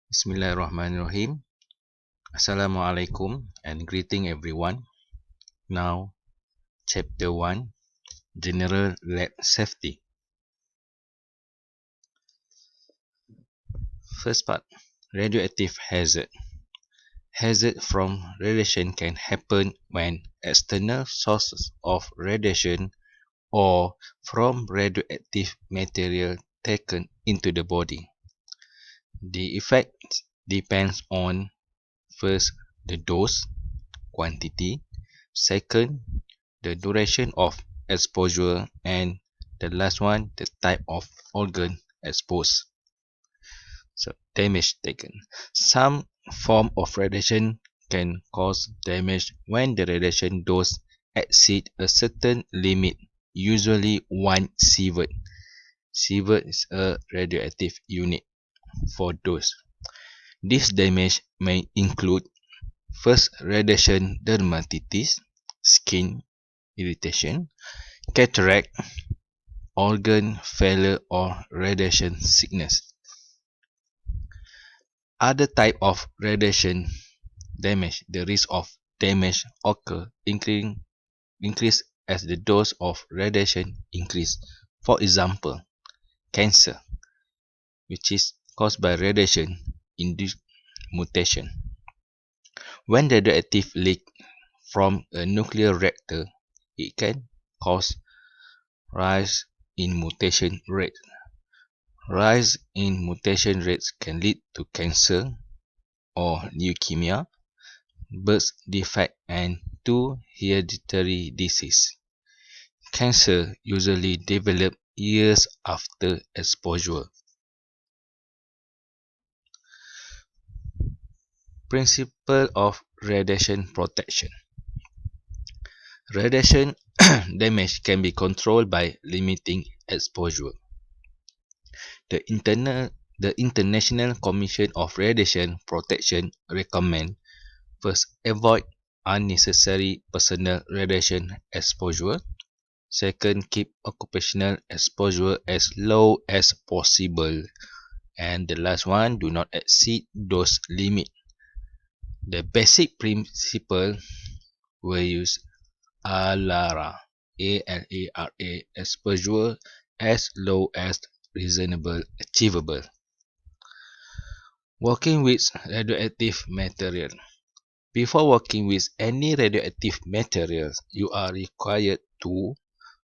Bismillahirrahmanirrahim. Assalamualaikum and greeting everyone. Now, chapter 1, General Lab Safety. First part, radioactive hazard. Hazard from radiation can happen when external sources of radiation or from radioactive material taken into the body. The effect depends on first the dose, quantity, second the duration of exposure, and the last one the type of organ exposed. So damage taken. Some form of radiation can cause damage when the radiation dose exceed a certain limit, usually 1 sievert. Sievert is a radioactive unit for dose. This damage may include first radiation dermatitis, skin irritation, cataract, organ failure or radiation sickness. Other type of radiation damage, the risk of damage occur increase as the dose of radiation increase. For example, cancer, which is caused by radiation induced mutation. When radioactive leak from a nuclear reactor, it can cause rise in mutation rate. Rise in mutation rates can lead to cancer or leukemia, birth defect, and to hereditary disease. Cancer usually develop years after exposure. Principle of radiation protection. Radiation damage can be controlled by limiting exposure. The International Commission of Radiation Protection recommend first avoid unnecessary personal radiation exposure. Second, keep occupational exposure as low as possible. And the last one, do not exceed dose limit. The basic principle will use ALARA, ALARA, exposure as low as reasonable achievable. Working with radioactive material. Before working with any radioactive materials, you are required to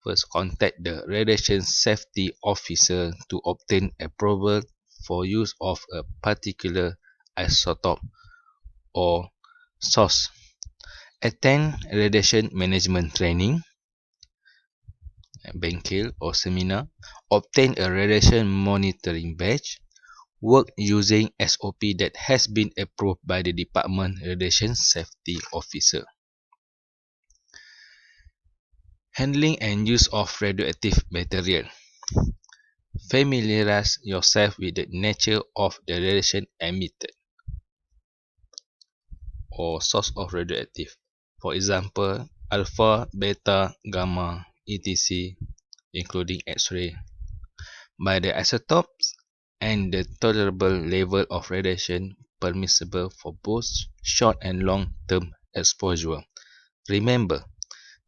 first contact the radiation safety officer to obtain approval for use of a particular isotope or source. Attend radiation management training, Benkel or seminar. Obtain a radiation monitoring badge. Work using SOP that has been approved by the Department Radiation Safety Officer. Handling and use of radioactive material. Familiarize yourself with the nature of the radiation emitted or source of radioactive. For example, alpha, beta, gamma, etc., including X-ray, by the isotopes and the tolerable level of radiation permissible for both short and long-term exposure. Remember,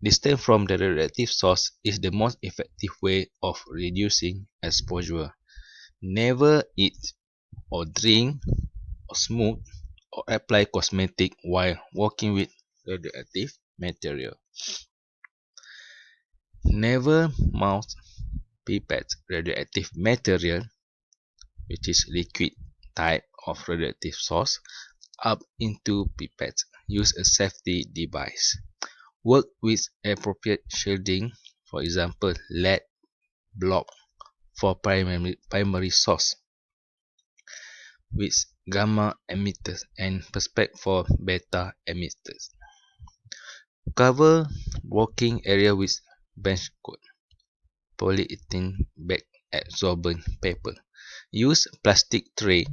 distance from the radioactive source is the most effective way of reducing exposure. Never eat or drink or smoke or apply cosmetic while working with radioactive material. Never mouth pipette radioactive material, which is liquid type of radioactive source, up into pipettes. Use a safety device. Work with appropriate shielding, for example, lead block for primary source, with gamma emitters and perspex for beta emitters. Cover working area with bench coat, polyethylene bag absorbent paper. Use plastic tray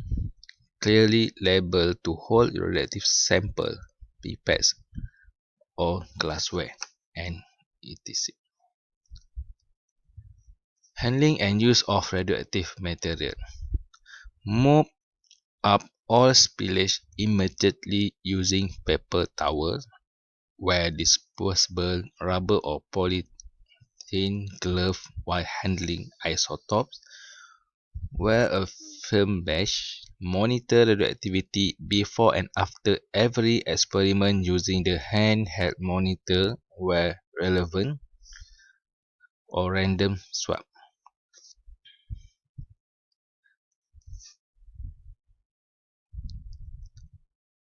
clearly labeled to hold radioactive sample, pipettes or glassware, and etc. Handling and use of radioactive material. Mop up all spillage immediately using paper towels, wear disposable rubber or polythene glove while handling isotopes, wear a film badge, monitor the radioactivity before and after every experiment using the handheld monitor where relevant, or random swab.